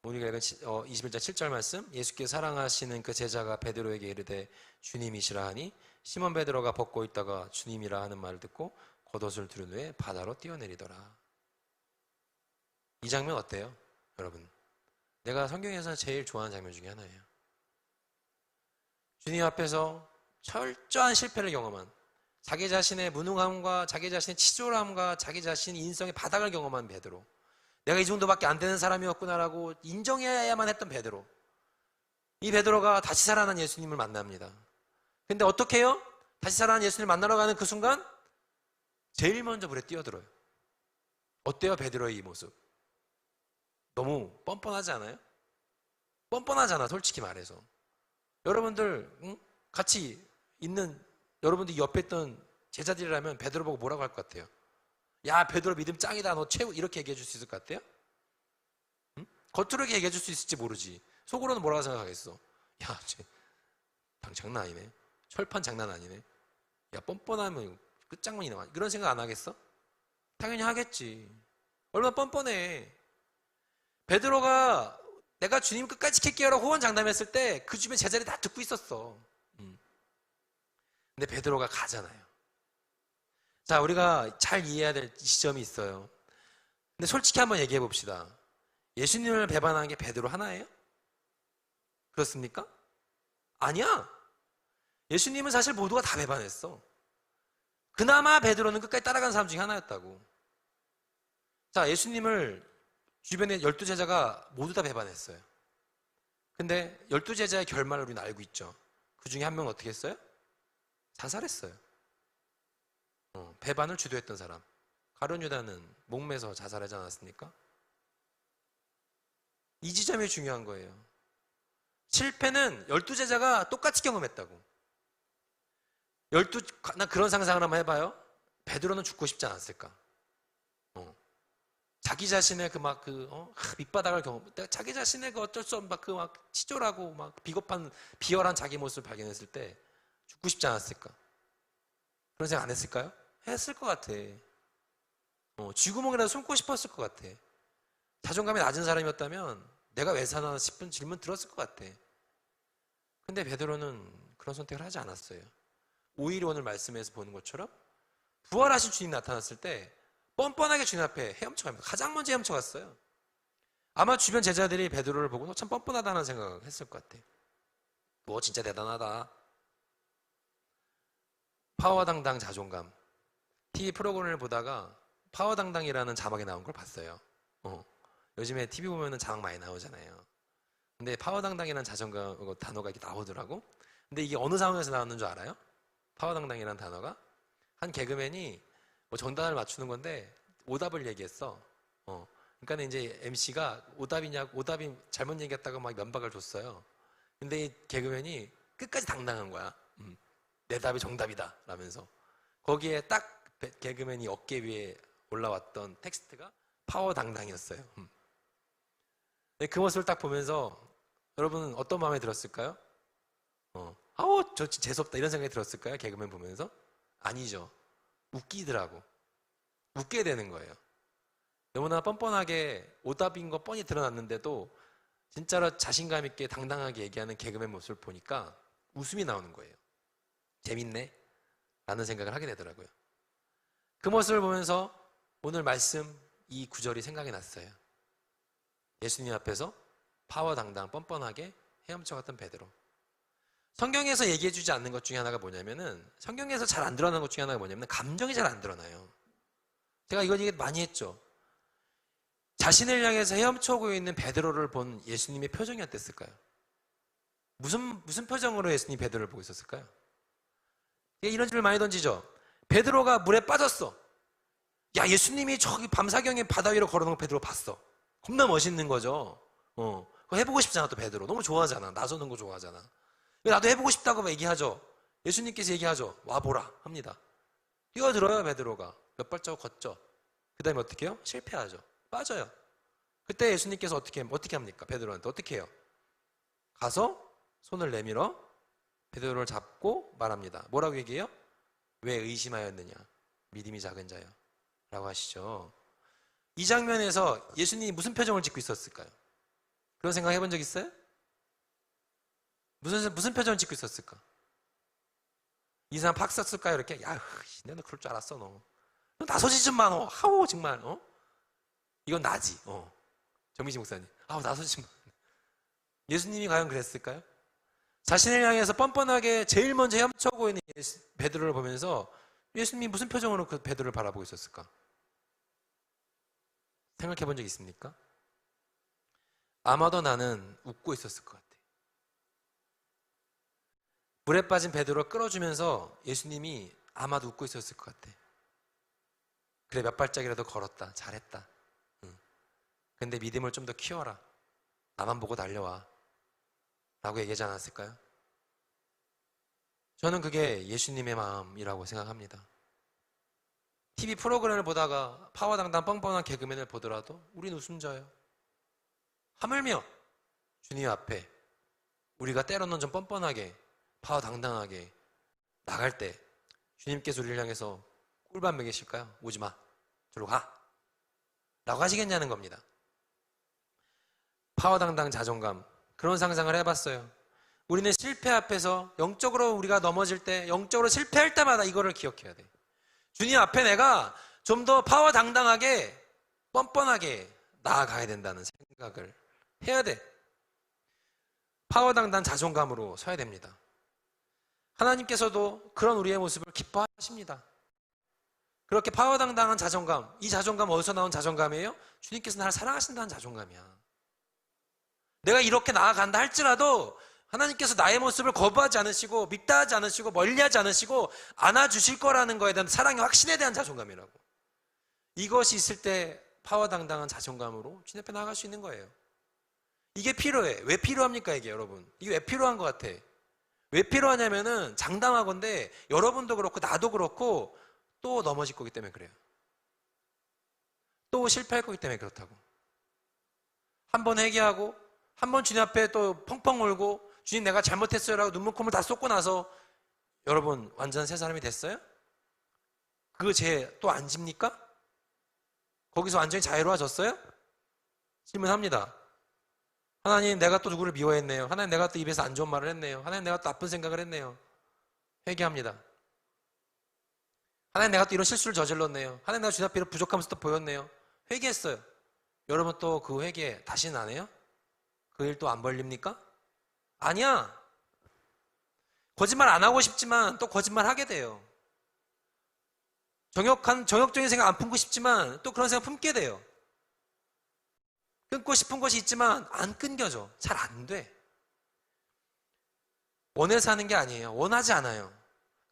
Speaker 1: 우리가 읽은 21장 7절 말씀, 예수께서 사랑하시는 그 제자가 베드로에게 이르되 주님이시라 하니 시몬 베드로가 벗고 있다가 주님이라 하는 말을 듣고 겉옷을 두른 후에 바다로 뛰어내리더라. 이 장면 어때요? 여러분, 내가 성경에서 제일 좋아하는 장면 중에 하나예요. 주님 앞에서 철저한 실패를 경험한, 자기 자신의 무능함과 자기 자신의 치졸함과 자기 자신의 인성의 바닥을 경험한 베드로, 내가 이 정도밖에 안 되는 사람이었구나라고 인정해야만 했던 베드로, 이 베드로가 다시 살아난 예수님을 만납니다. 근데 어떻게 해요? 다시 살아난 예수님을 만나러 가는 그 순간 제일 먼저 물에 뛰어들어요. 어때요? 베드로의 이 모습 너무 뻔뻔하지 않아요? 뻔뻔하잖아, 솔직히 말해서. 여러분들 같이 있는 여러분들 옆에 있던 제자들이라면 베드로 보고 뭐라고 할 것 같아요? 야, 베드로 믿음 짱이다, 너 최고, 이렇게 얘기해 줄 수 있을 것 같아요? 겉으로 얘기해 줄 수 있을지 모르지. 속으로는 뭐라고 생각하겠어? 야, 장난 아니네. 철판 장난 아니네. 야, 뻔뻔하면 끝장만이네. 이런 생각 안 하겠어? 당연히 하겠지. 얼마나 뻔뻔해. 베드로가 내가 주님 끝까지 지킬게요라고 호언장담했을 때 그 주변 제자들이 다 듣고 있었어. 근데 베드로가 가잖아요. 자, 우리가 잘 이해해야 될 지점이 있어요. 근데 솔직히 한번 얘기해 봅시다. 예수님을 배반한 게 베드로 하나예요? 그렇습니까? 아니야. 예수님은 사실 모두가 다 배반했어. 그나마 베드로는 끝까지 따라간 사람 중에 하나였다고. 자, 예수님을 주변에 12제자가 모두 다 배반했어요. 근데 12제자의 결말을 우리는 알고 있죠. 그 중에 한 명은 어떻게 했어요? 자살했어요. 배반을 주도했던 사람. 가룟 유다는 목매서 자살하지 않았습니까? 이 지점이 중요한 거예요. 실패는 12제자가 똑같이 경험했다고. 난 그런 상상을 한번 해봐요. 베드로는 죽고 싶지 않았을까? 자기 자신의 밑바닥을 자기 자신의 어쩔 수 없는 치졸하고 비겁한 비열한 자기 모습을 발견했을 때 죽고 싶지 않았을까? 그런 생각 안 했을까요? 했을 것 같아. 쥐구멍이라도 숨고 싶었을 것 같아. 자존감이 낮은 사람이었다면 내가 왜 사나 싶은 질문 들었을 것 같아. 근데 베드로는 그런 선택을 하지 않았어요. 오히려 오늘 말씀에서 보는 것처럼 부활하신 주님 나타났을 때 뻔뻔하게 주님 앞에 헤엄쳐갑니다. 가장 먼저 헤엄쳐갔어요. 아마 주변 제자들이 베드로를 보고 참 뻔뻔하다는 생각을 했을 것 같아. 진짜 대단하다. 파워당당 자존감. TV 프로그램을 보다가 파워당당이라는 자막이 나온 걸 봤어요. 요즘에 TV 보면은 자막 많이 나오잖아요. 근데 파워당당이라는 자존감 단어가 이렇게 나오더라고. 근데 이게 어느 상황에서 나왔는 줄 알아요? 파워당당이라는 단어가 한 개그맨이 정답을 맞추는 건데 오답을 얘기했어. 그러니까 이제 MC가 오답이 잘못 얘기했다고 막 면박을 줬어요. 근데 이 개그맨이 끝까지 당당한 거야. 내 답이 정답이다 라면서. 거기에 딱 개그맨이 어깨 위에 올라왔던 텍스트가 파워당당이었어요. 그 모습을 딱 보면서 여러분은 어떤 마음이 들었을까요? 저 재수없다 이런 생각이 들었을까요? 개그맨 보면서? 아니죠. 웃기더라고. 웃게 되는 거예요. 너무나 뻔뻔하게 오답인 거 뻔히 드러났는데도 진짜로 자신감 있게 당당하게 얘기하는 개그맨 모습을 보니까 웃음이 나오는 거예요. 재밌네 라는 생각을 하게 되더라고요. 그 모습을 보면서 오늘 말씀 이 구절이 생각이 났어요. 예수님 앞에서 파워당당 뻔뻔하게 헤엄쳐갔던 베드로. 성경에서 얘기해주지 않는 것 중에 하나가 뭐냐면은, 성경에서 잘 안 드러나는 것 중에 하나가 뭐냐면 감정이 잘 안 드러나요. 제가 이건 얘기 많이 했죠. 자신을 향해서 헤엄쳐오고 있는 베드로를 본 예수님의 표정이 어땠을까요? 무슨 표정으로 예수님이 베드로를 보고 있었을까요? 이런 질문 많이 던지죠. 베드로가 물에 빠졌어. 야, 예수님이 저기 밤사경에 바다 위로 걸어놓은 베드로 봤어. 겁나 멋있는 거죠. 그거 해보고 싶잖아. 또 베드로 너무 좋아하잖아. 나서는 거 좋아하잖아. 나도 해보고 싶다고 얘기하죠. 예수님께서 얘기하죠. 와보라 합니다. 뛰어들어요. 베드로가 몇 발자국 걷죠. 그 다음에 어떻게 해요? 실패하죠. 빠져요. 그때 예수님께서 어떻게 합니까? 베드로한테 어떻게 해요? 가서 손을 내밀어 베드로를 잡고 말합니다. 뭐라고 얘기해요? 왜 의심하였느냐? 믿음이 작은 자여 라고 하시죠. 이 장면에서 예수님이 무슨 표정을 짓고 있었을까요? 그런 생각 해본 적 있어요? 무슨 표정을 짓고 있었을까? 이 사람 팍 썼을까요? 이렇게, 야, 내가 그럴 줄 알았어, 너 나서지 좀 마, 너. 하오, 정말, 이건 나지, 정미지 목사님. 나서지 마. 예수님이 과연 그랬을까요? 자신을 향해서 뻔뻔하게 제일 먼저 헤엄쳐오고 있는 베드로를 보면서 예수님이 무슨 표정으로 그 베드로를 바라보고 있었을까? 생각해 본 적 있습니까? 아마도 나는 웃고 있었을 것 같아. 물에 빠진 베드로를 끌어주면서 예수님이 아마도 웃고 있었을 것 같아. 그래, 몇 발짝이라도 걸었다. 잘했다. 근데 믿음을 좀 더 키워라. 나만 보고 달려와. 라고 얘기하지 않았을까요? 저는 그게 예수님의 마음이라고 생각합니다. TV 프로그램을 보다가 파워당당 뻔뻔한 개그맨을 보더라도 우린 웃음 져요. 하물며 주님 앞에 우리가 때로는 좀 뻔뻔하게 파워당당하게 나갈 때 주님께서 우리를 향해서 꿀밤 먹이실까요? 오지 마. 저로 가. 라고 하시겠냐는 겁니다. 파워당당 자존감, 그런 상상을 해봤어요. 우리는 실패 앞에서 영적으로 우리가 넘어질 때, 영적으로 실패할 때마다 이거를 기억해야 돼. 주님 앞에 내가 좀 더 파워당당하게 뻔뻔하게 나아가야 된다는 생각을 해야 돼. 파워당당 자존감으로 서야 됩니다. 하나님께서도 그런 우리의 모습을 기뻐하십니다. 그렇게 파워당당한 자존감, 이 자존감 어디서 나온 자존감이에요? 주님께서 나를 사랑하신다는 자존감이야. 내가 이렇게 나아간다 할지라도 하나님께서 나의 모습을 거부하지 않으시고 밉다하지 않으시고 멀리하지 않으시고 안아주실 거라는 거에 대한 사랑의 확신에 대한 자존감이라고. 이것이 있을 때 파워당당한 자존감으로 주님 앞에 나아갈 수 있는 거예요. 이게 필요해. 왜 필요합니까 이게 여러분? 이게 왜 필요한 것 같아? 왜 필요하냐면은 장담하건대 여러분도 그렇고 나도 그렇고 또 넘어질 거기 때문에 그래요. 또 실패할 거기 때문에 그렇다고. 한번 회개하고 한번 주님 앞에 또 펑펑 울고 주님 내가 잘못했어요 라고 눈물 콧물 다 쏟고 나서 여러분 완전 새 사람이 됐어요? 그거 죄 또 안 집니까? 거기서 완전히 자유로워졌어요? 질문합니다. 하나님 내가 또 누구를 미워했네요. 하나님 내가 또 입에서 안 좋은 말을 했네요. 하나님 내가 또 나쁜 생각을 했네요. 회개합니다. 하나님 내가 또 이런 실수를 저질렀네요. 하나님 내가 주님 앞에 이런 부족한 모습도 보였네요. 회개했어요. 여러분 또 그 회개 다시는 안 해요? 그 일 또 안 벌립니까? 아니야. 거짓말 안 하고 싶지만 또 거짓말 하게 돼요. 정욕적인 생각 안 품고 싶지만 또 그런 생각 품게 돼요. 끊고 싶은 것이 있지만 안 끊겨져. 잘 안 돼. 원해서 하는 게 아니에요. 원하지 않아요.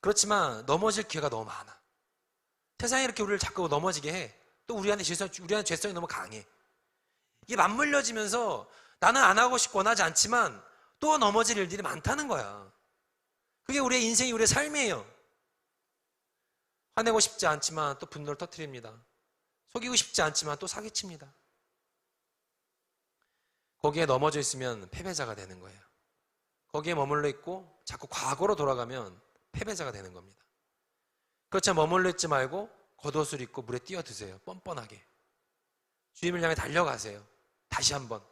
Speaker 1: 그렇지만 넘어질 기회가 너무 많아. 세상이 이렇게 우리를 자꾸 넘어지게 해. 또 우리한테 죄성이 너무 강해. 이게 맞물려지면서 나는 안 하고 싶고 원하지 않지만 또 넘어질 일들이 많다는 거야. 그게 우리의 인생이 우리의 삶이에요. 화내고 싶지 않지만 또 분노를 터뜨립니다. 속이고 싶지 않지만 또 사기칩니다. 거기에 넘어져 있으면 패배자가 되는 거예요. 거기에 머물러 있고 자꾸 과거로 돌아가면 패배자가 되는 겁니다. 그렇지만 머물러 있지 말고 겉옷을 입고 물에 뛰어드세요. 뻔뻔하게. 주님을 향해 달려가세요. 다시 한번.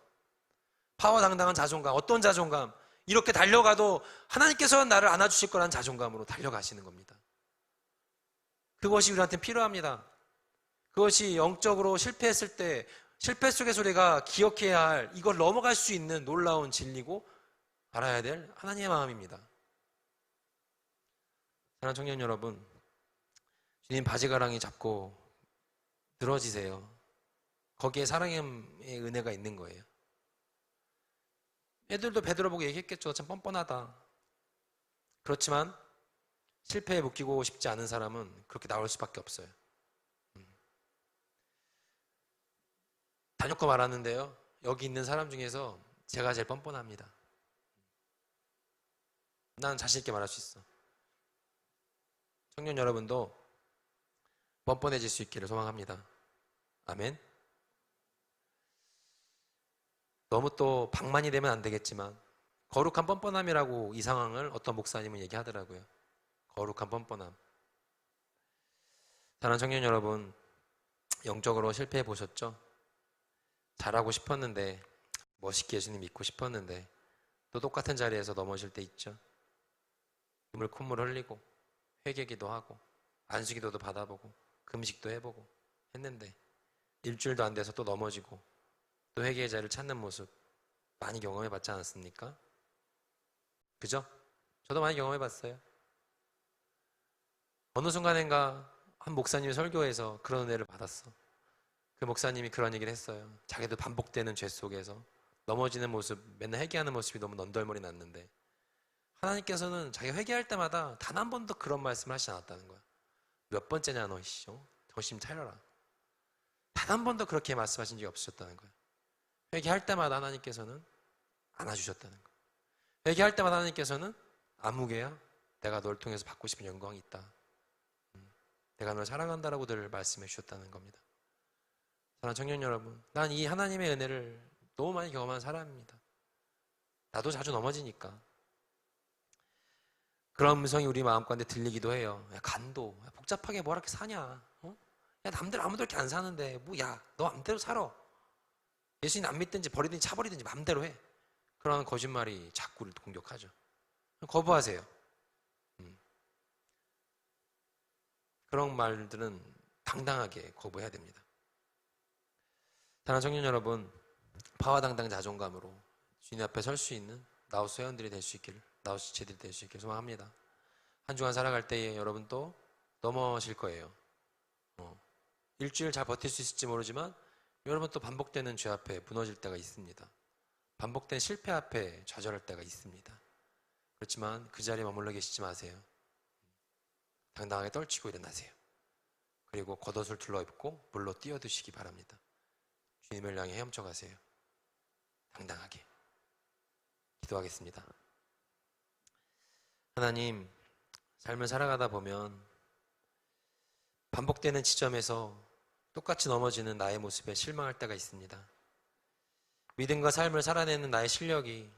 Speaker 1: 파워당당한 자존감. 어떤 자존감? 이렇게 달려가도 하나님께서 나를 안아주실 거라는 자존감으로 달려가시는 겁니다. 그것이 우리한테 필요합니다. 그것이 영적으로 실패했을 때 실패 속에서 우리가 기억해야 할 이걸 넘어갈 수 있는 놀라운 진리고 알아야 될 하나님의 마음입니다. 사랑하는 청년 여러분, 주님 바지가랑이 잡고 늘어지세요. 거기에 사랑의 은혜가 있는 거예요. 애들도 베드로 보고 얘기했겠죠. 참 뻔뻔하다. 그렇지만 실패에 묶이고 싶지 않은 사람은 그렇게 나올 수밖에 없어요. 단연코 말하는데요. 여기 있는 사람 중에서 제가 제일 뻔뻔합니다. 난 자신 있게 말할 수 있어. 청년 여러분도 뻔뻔해질 수 있기를 소망합니다. 아멘. 너무 또 방만이 되면 안 되겠지만 거룩한 뻔뻔함이라고 이 상황을 어떤 목사님은 얘기하더라고요. 거룩한 뻔뻔함. 사랑하는 청년 여러분, 영적으로 실패해 보셨죠? 잘하고 싶었는데, 멋있게 예수님 믿고 싶었는데 또 똑같은 자리에서 넘어질 때 있죠. 눈물 콧물 흘리고 회개기도 하고 안수기도도 받아보고 금식도 해보고 했는데 일주일도 안 돼서 또 넘어지고 또 회개의 자리를 찾는 모습 많이 경험해 봤지 않았습니까? 그죠? 저도 많이 경험해 봤어요. 어느 순간인가 한 목사님이 설교에서 그런 은혜를 받았어. 그 목사님이 그런 얘기를 했어요. 자기도 반복되는 죄 속에서 넘어지는 모습, 맨날 회개하는 모습이 너무 넌덜머리 났는데 하나님께서는 자기가 회개할 때마다 단 한 번도 그런 말씀을 하시지 않았다는 거야. 몇 번째냐 너 이씨죠? 정신 차려라. 단 한 번도 그렇게 말씀하신 적이 없으셨다는 거야. 회개할 때마다 하나님께서는 안아주셨다는 거야. 회개할 때마다 하나님께서는 아무개야 내가 널 통해서 받고 싶은 영광이 있다. 내가 널 사랑한다라고 늘 말씀해 주셨다는 겁니다. 사랑하는 청년 여러분, 난 이 하나님의 은혜를 너무 많이 경험한 사람입니다. 나도 자주 넘어지니까. 그런 음성이 우리 마음 가운데 들리기도 해요. 야, 간도. 야, 복잡하게 뭐라 이렇게 사냐? 어? 야, 남들 아무도 이렇게 안 사는데, 뭐, 야, 너 맘대로 살아. 예수님 안 믿든지 버리든지 차버리든지 맘대로 해. 그런 거짓말이 자꾸 우리를 공격하죠. 거부하세요. 그런 말들은 당당하게 거부해야 됩니다. 사랑하는 청년 여러분, 파와당당 자존감으로 주님 앞에 설 수 있는 나우스 회원들이 될 수 있기를, 나우스 지체들이 될 수 있기를 소망합니다. 한 주간 살아갈 때에 여러분 또 넘어질 거예요. 일주일 잘 버틸 수 있을지 모르지만 여러분 또 반복되는 죄 앞에 무너질 때가 있습니다. 반복된 실패 앞에 좌절할 때가 있습니다. 그렇지만 그 자리에 머물러 계시지 마세요. 당당하게 떨치고 일어나세요. 그리고 겉옷을 둘러입고 물로 뛰어드시기 바랍니다. 주님을 향해 헤엄쳐 가세요. 당당하게 기도하겠습니다. 하나님, 삶을 살아가다 보면 반복되는 지점에서 똑같이 넘어지는 나의 모습에 실망할 때가 있습니다. 믿음과 삶을 살아내는 나의 실력이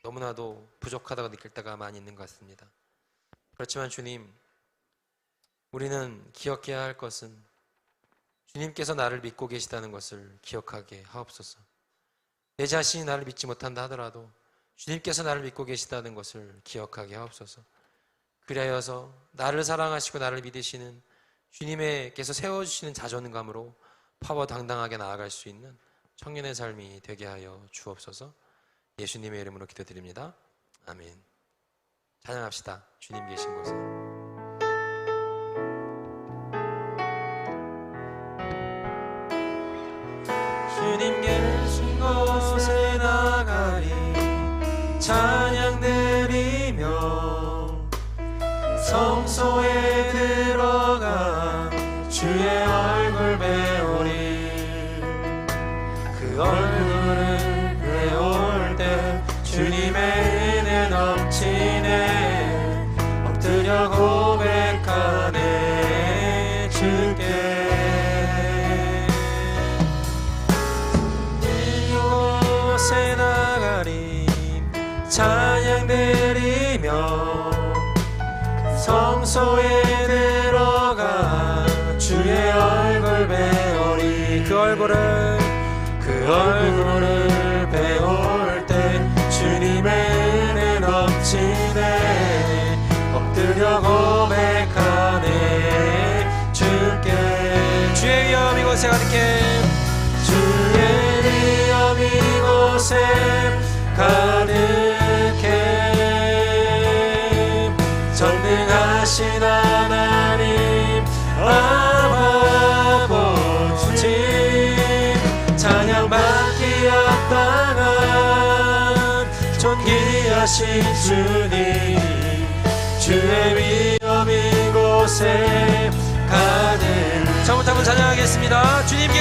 Speaker 1: 너무나도 부족하다고 느낄 때가 많이 있는 것 같습니다. 그렇지만 주님, 우리는 기억해야 할 것은 주님께서 나를 믿고 계시다는 것을 기억하게 하옵소서. 내 자신이 나를 믿지 못한다 하더라도 주님께서 나를 믿고 계시다는 것을 기억하게 하옵소서. 그리하여서 나를 사랑하시고 나를 믿으시는 주님께서 세워주시는 자존감으로 파워당당하게 나아갈 수 있는 청년의 삶이 되게 하여 주옵소서. 예수님의 이름으로 기도드립니다. 아멘. 찬양합시다. 주님 계신 곳에. 주님 계신 곳에 나가리 찬양 드리며 성소에 들어가 주의 얼굴 배우리. 그 얼굴을 배울 때 주님의 은혜 넘치네. 엎드려 고백하네 주께. 이곳에 나가리 찬양 드리며 성소에 들어가 주의 얼굴 배우리. 그 얼굴을 배울 때 주님의 은혜 넘치네. 엎드려 고백하네 주께. 주의 위엄 이곳에 가득해. 주의 위엄 이곳에 가득해. 전능하신 하나님 아버지 찬양받기 합당한 존귀하신 주님. 주의 위엄 이곳에 가득. 처음부터 한번 찬양하겠습니다. 주님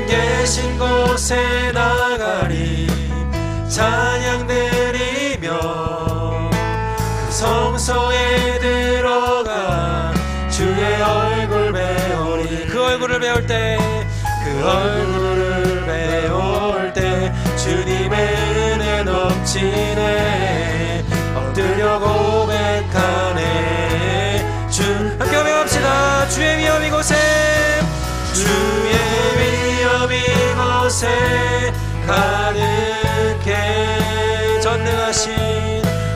Speaker 1: 계신 곳에 나가리 찬양 드리며 그 성소에 들어가 주의 얼굴 배우리. 그 얼굴을 배울 때 주님의 은혜 넘치네. 엎드려 고백하네 주. 함께 고백합시다. 주의 위엄 이곳에 가득해.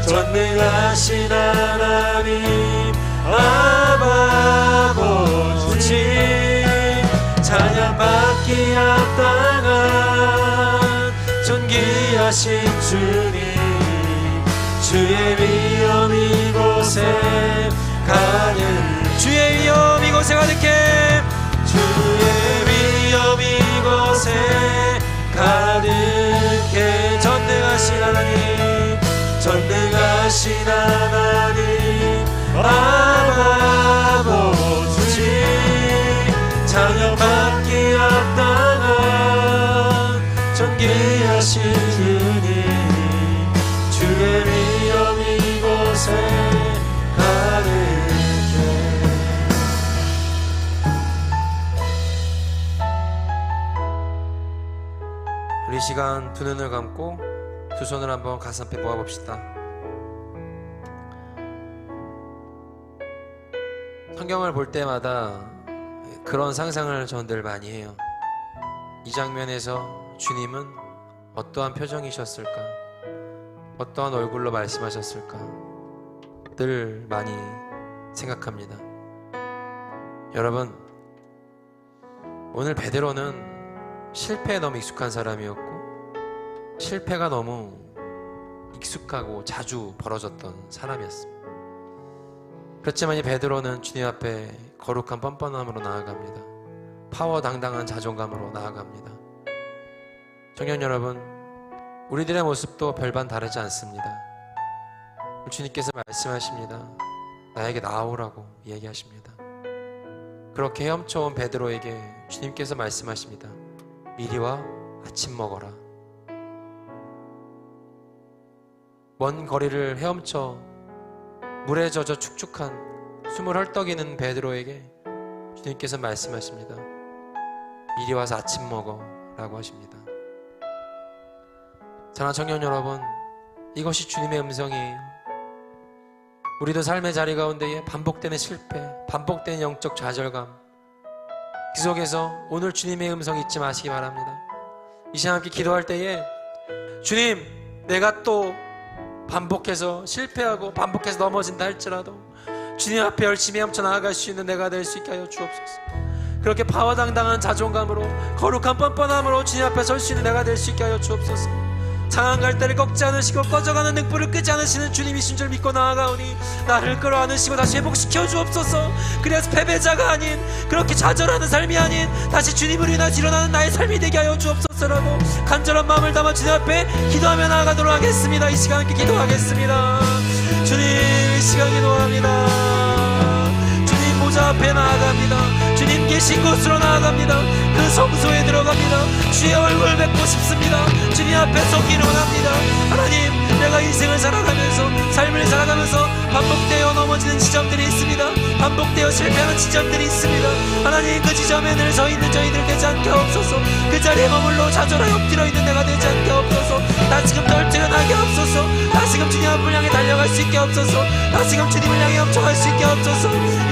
Speaker 1: 전능하신 하나님 아버지 찬양받기 합당한 존귀하신 주님. 주의 위엄 이곳에 가득. 주의 위엄 이곳에 가득해. 주의 위엄 이곳에 가득해. 전능하신 하나님 아버지 찬양받기 합당한 존귀하신 주님. 주의 위엄 이곳에 가득해. 시간 두 눈을 감고 두 손을 한번 가슴 앞에 모아봅시다. 성경을 볼 때마다 그런 상상을 전 늘 많이 해요. 이 장면에서 주님은 어떠한 표정이셨을까? 어떠한 얼굴로 말씀하셨을까? 늘 많이 생각합니다. 여러분, 오늘 베드로는 실패에 너무 익숙한 사람이었고 실패가 너무 익숙하고 자주 벌어졌던 사람이었습니다. 그렇지만 이 베드로는 주님 앞에 거룩한 뻔뻔함으로 나아갑니다. 파워당당한 자존감으로 나아갑니다. 청년 여러분, 우리들의 모습도 별반 다르지 않습니다. 주님께서 말씀하십니다. 나에게 나아오라고 얘기하십니다. 그렇게 헤엄쳐온 베드로에게 주님께서 말씀하십니다. 이리 와 아침 먹어라. 먼 거리를 헤엄쳐 물에 젖어 축축한 숨을 헐떡이는 베드로에게 주님께서 말씀하십니다. 이리 와서 아침 먹어 라고 하십니다. 사랑하는 청년 여러분, 이것이 주님의 음성이에요. 우리도 삶의 자리 가운데에 반복되는 실패, 반복되는 영적 좌절감, 그 속에서 오늘 주님의 음성 잊지 마시기 바랍니다. 이 시간 함께 기도할 때에 주님, 내가 또 반복해서 실패하고 반복해서 넘어진다 할지라도 주님 앞에 열심히 헤엄쳐 나아갈 수 있는 내가 될 수 있게 하여 주옵소서. 그렇게 파워당당한 자존감으로 거룩한 뻔뻔함으로 주님 앞에 설 수 있는 내가 될 수 있게 하여 주옵소서. 상한 갈대를 꺾지 않으시고 꺼져가는 등불을 끄지 않으시는 주님이신 줄 믿고 나아가오니 나를 끌어안으시고 다시 회복시켜 주옵소서. 그래서 패배자가 아닌, 그렇게 좌절하는 삶이 아닌 다시 주님을 인하여 일어나는 나의 삶이 되게 하여 주옵소서라고 간절한 마음을 담아 주님 앞에 기도하며 나아가도록 하겠습니다. 이 시간 함께 기도하겠습니다. 주님, 이 시간 기도합니다. 주님 보좌 앞에 나아갑니다. 주님 계신 곳으로 나아갑니다. 그 성소에 들어갑니다. 주의 얼굴 뵙고 싶습니다. 주님 앞에 서기를 원합니다. 하나님, 내가 인생을 살아가면서, 삶을 살아가면서 반복되어 넘어지는 지점들이 있습니다. 반복되어 실패하는 지점들이 있습니다. 하나님, 그 지점에 늘 서 있는 저희들 되지 않게 없소서. 그 자리에 머물러 좌절하여 엎드려 있는 내가 되지 않게 없소서. 다시금 떨쳐나게 없소서. 다시금 주님 앞을 향해 달려갈 수 있게 없소서. 다시금 주님을 향해 엄청할 수 있게 없소서.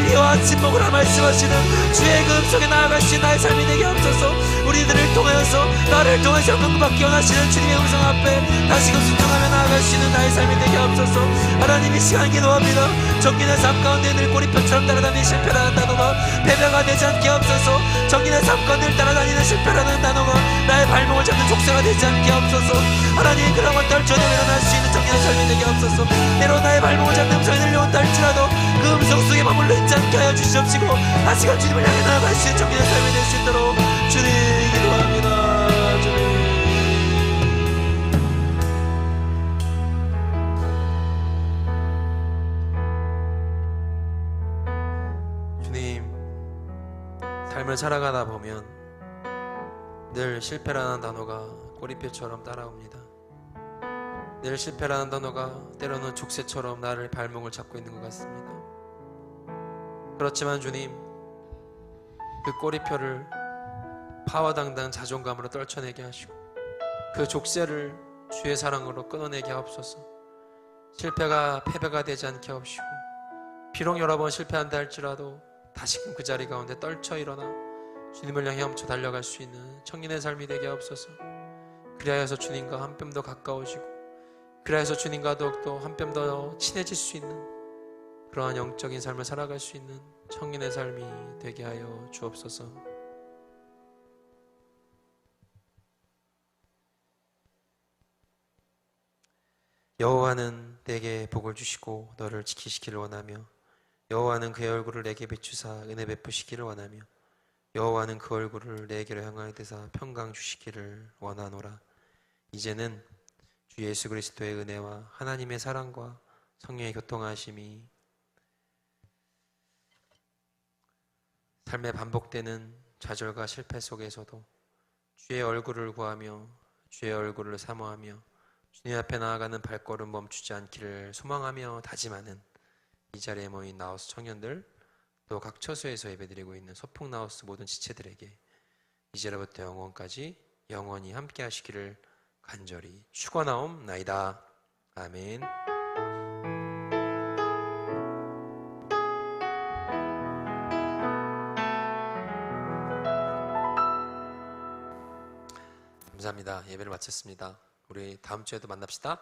Speaker 1: 이리와 아침 먹으라 말씀하시는 주의 그 음성에 나아갈 수 있는 나의 삶이 되게 없소서. 우리들을 통하여서, 나를 통해서 영광받기 원하시는 주님의 음성 앞에 다시금 순종하며 나아갈 수 있는 나의 삶이 되게 없소서. 하나님, 이 시간 기도합니다. 정기의 삶 가운데 늘 꼬리표처럼 따라다니는 실패라는 단어가 패배가 되지 않게 없소서. 정기의 삶 가운데 늘 따라다니는 실패라는 단어가 나의 발목을 잡는 족쇄가 되지 않게 없소서. 하나님, 그런 것 떨쳐내 일어날 수 있는 정기의 삶이 되게 없소서. 때로 나의 발목을 잡는 음성이 들려온다 할지라도 그 음성 속에 머물러 있지 않게 하여 주시옵시고 다시금 주님을 향해 나아갈 수 있는 정기의 삶이 될 수 있도록 주님 기도합니다. 주님, 삶을 살아가다 보면 늘 실패라는 단어가 꼬리표처럼 따라옵니다. 늘 실패라는 단어가 때로는 족쇄처럼 나를 발목을 잡고 있는 것 같습니다. 그렇지만 주님, 그 꼬리표를 파워당당 자존감으로 떨쳐내게 하시고 그 족쇄를 주의 사랑으로 끊어내게 하옵소서. 실패가 패배가 되지 않게 하옵시고 비록 여러 번 실패한다 할지라도 다시금 그 자리 가운데 떨쳐 일어나 주님을 향해 헤엄쳐 달려갈 수 있는 청년의 삶이 되게 하옵소서. 그리하여서 주님과 한 뼘 더 가까워지고 그리하여서 주님과 더욱더 한 뼘 더 친해질 수 있는 그러한 영적인 삶을 살아갈 수 있는 청년의 삶이 되게 하여 주옵소서. 여호와는 내게 복을 주시고 너를 지키시기를 원하며 여호와는 그의 얼굴을 내게 비추사 은혜 베푸시기를 원하며 여호와는 그 얼굴을 내게로 향하여 드사 평강 주시기를 원하노라. 이제는 주 예수 그리스도의 은혜와 하나님의 사랑과 성령의 교통하심이 삶에 반복되는 좌절과 실패 속에서도 주의 얼굴을 구하며 주의 얼굴을 사모하며 주님 앞에 나아가는 발걸음 멈추지 않기를 소망하며 다짐하는 이 자리에 모인 나우스 청년들, 또 각 처소에서 예배드리고 있는 소풍 나우스 모든 지체들에게 이제로부터 영원까지 영원히 함께 하시기를 간절히 축원하옵나이다. 아멘. 감사합니다. 예배를 마쳤습니다. 우리 다음 주에도 만납시다.